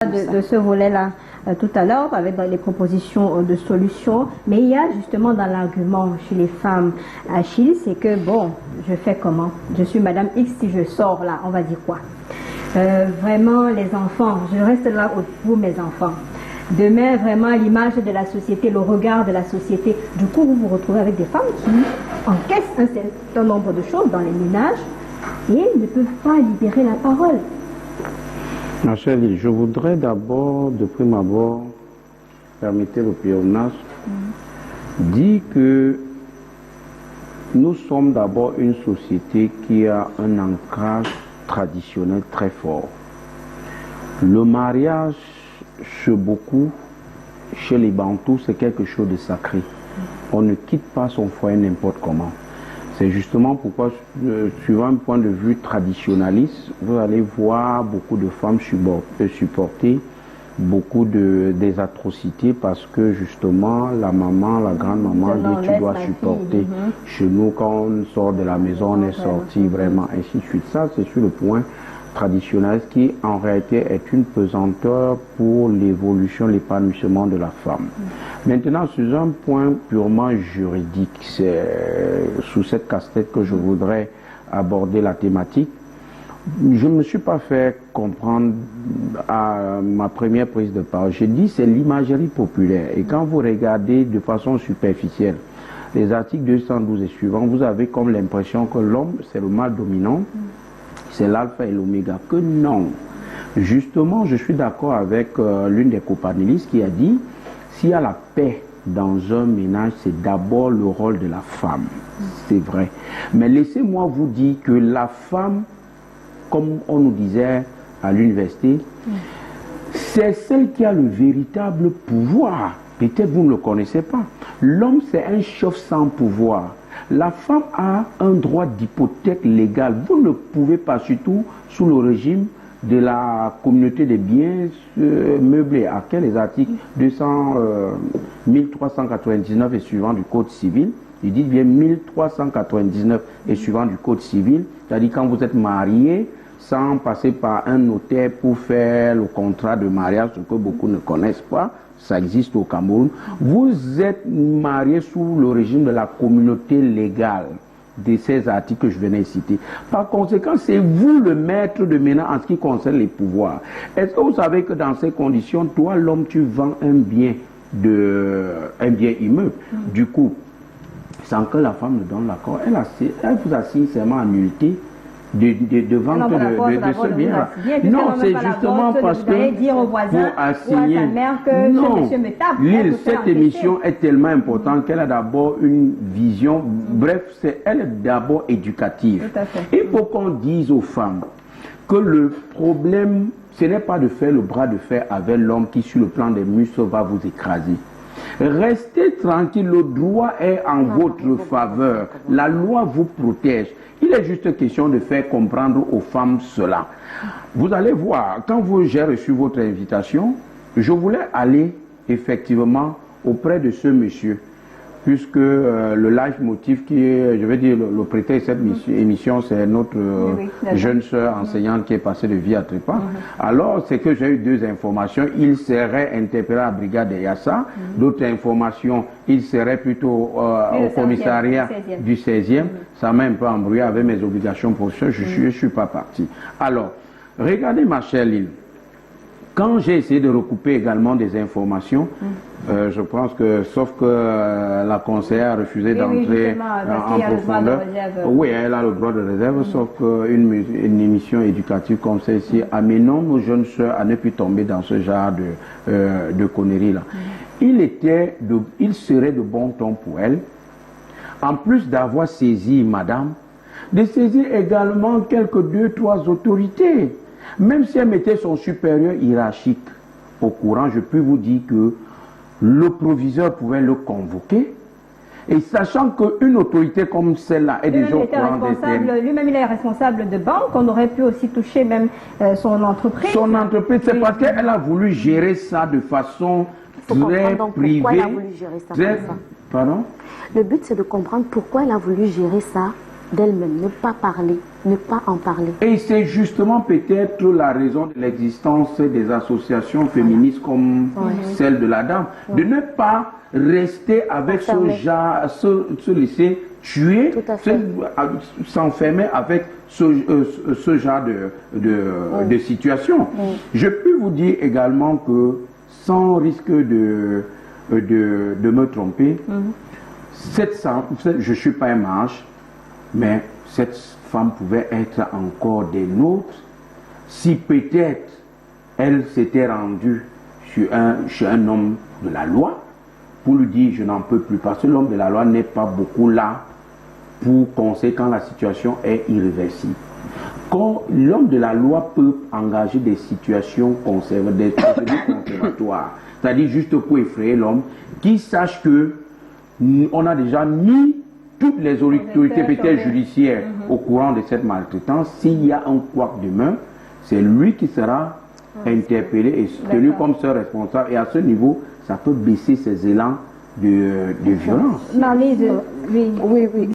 de ce volet-là tout à l'heure avec les propositions de solutions, mais il y a justement dans l'argument chez les femmes, Achille, c'est que bon, je fais comment? Je suis Madame X, si je sors là, on va dire quoi? Vraiment les enfants, je reste là pour mes enfants. Demain, vraiment l'image de la société, le regard de la société. Du coup, vous vous retrouvez avec des femmes qui encaissent un certain nombre de choses dans les ménages et ne peuvent pas libérer la parole. Ma chère Lille, je voudrais d'abord, de prime abord, permettez le pléonasme, dire que nous sommes d'abord une société qui a un ancrage traditionnel très fort. Le mariage, chez beaucoup, chez les Bantous, c'est quelque chose de sacré. On ne quitte pas son foyer n'importe comment. C'est justement pourquoi, suivant un point de vue traditionnaliste, vous allez voir beaucoup de femmes supporter beaucoup des atrocités parce que justement la maman, la grande-maman dit tu dois supporter. Chez nous, quand on sort de la maison, on est sorti vraiment, ainsi de suite. Ça, c'est sur le point traditionnel qui en réalité est une pesanteur pour l'évolution, l'épanouissement de la femme. Maintenant, sur un point purement juridique, c'est sous cette casse-tête que je voudrais aborder la thématique. Je ne me suis pas fait comprendre à ma première prise de parole. J'ai dit c'est l'imagerie populaire. Et quand vous regardez de façon superficielle les articles 212 et suivants, vous avez comme l'impression que l'homme, c'est le mâle dominant, c'est l'alpha et l'oméga. Que non. Justement, je suis d'accord avec l'une des copanélistes qui a dit s'il y a la paix dans un ménage, c'est d'abord le rôle de la femme. C'est vrai. Mais laissez-moi vous dire que la femme, comme on nous disait à l'université, c'est celle qui a le véritable pouvoir. Peut-être vous ne le connaissez pas. L'homme, c'est un chef sans pouvoir. La femme a un droit d'hypothèque légale. Vous ne pouvez pas, surtout sous le régime de la communauté des biens meublés. À quels articles 1399 et suivant du Code civil, il dit bien 1399 et suivant du Code civil, c'est-à-dire quand vous êtes marié, sans passer par un notaire pour faire le contrat de mariage, ce que beaucoup ne connaissent pas, ça existe au Cameroun, vous êtes marié sous le régime de la communauté légale de ces articles que je venais de citer. Par conséquent, c'est vous le maître de ménage en ce qui concerne les pouvoirs. Est-ce que vous savez que dans ces conditions, toi, l'homme, tu vends un bien immeuble. Du coup, sans que la femme ne donne l'accord, elle vous assigne seulement en nullité de vente de ce bien. Non, c'est justement parce que pour assigner. Non, Lille, cette émission est tellement importante qu'elle a d'abord une vision. Bref, elle est d'abord éducative. Il faut qu'on dise aux femmes que le problème, ce n'est pas de faire le bras de fer avec l'homme qui, sur le plan des muscles, va vous écraser. Restez tranquille, le droit est en votre faveur. La loi vous protège. Il est juste question de faire comprendre aux femmes cela. Vous allez voir, quand j'ai reçu votre invitation, je voulais aller effectivement auprès de ce monsieur, puisque le leitmotiv qui est, je vais dire, le prétexte de cette émission, c'est notre jeune sœur enseignante qui est passée de vie à trépas. Alors, c'est que j'ai eu deux informations. Il serait interpellé à la brigade de Yassa. D'autres informations, il serait plutôt au commissariat du 16e. Ça m'a un peu embrouillé avec mes obligations professionnelles. Je ne suis pas parti. Alors, regardez ma chère Lille. Quand j'ai essayé de recouper également des informations, je pense que, sauf que la conseillère a refusé d'entrer en profondeur. Oui, elle a le droit de réserve, sauf qu'une émission éducative comme celle-ci amenons nos jeunes soeurs à ne plus tomber dans ce genre de conneries-là. Il serait de bon ton pour elle, en plus d'avoir saisi madame, de saisir également quelques 2-3 autorités. Même si elle mettait son supérieur hiérarchique au courant, je peux vous dire que le proviseur pouvait le convoquer. Et sachant qu'une autorité comme celle-là est déjà au courant des thèmes. Lui-même, il est responsable de banque. On aurait pu aussi toucher même son entreprise. Son entreprise, c'est parce qu'elle a voulu gérer ça de façon très privée. Pourquoi elle a voulu gérer ça comme ça. Pardon? Le but, c'est de comprendre pourquoi elle a voulu gérer ça d'elle-même, ne pas parler, ne pas en parler. Et c'est justement peut-être la raison de l'existence des associations féministes comme celle de la dame, de ne pas rester avec ce genre, se laisser tuer, s'enfermer avec ce genre de situation. Je peux vous dire également que, sans risque de me tromper, je ne suis pas un mage, mais cette femme pouvait être encore des nôtres si peut-être elle s'était rendue chez un homme de la loi pour lui dire je n'en peux plus, parce que l'homme de la loi n'est pas beaucoup là pour conseiller quand la situation est irréversible. Quand l'homme de la loi peut engager des situations des procédures conservatoires, c'est-à-dire juste pour effrayer l'homme, qu'il sache que on a déjà mis toutes les autorités peut-être judiciaires au courant de cette maltraitance. S'il y a un couac demain, c'est lui qui sera interpellé et tenu comme seul responsable. Et à ce niveau, ça peut baisser ses élans de violence. Marlise, oui.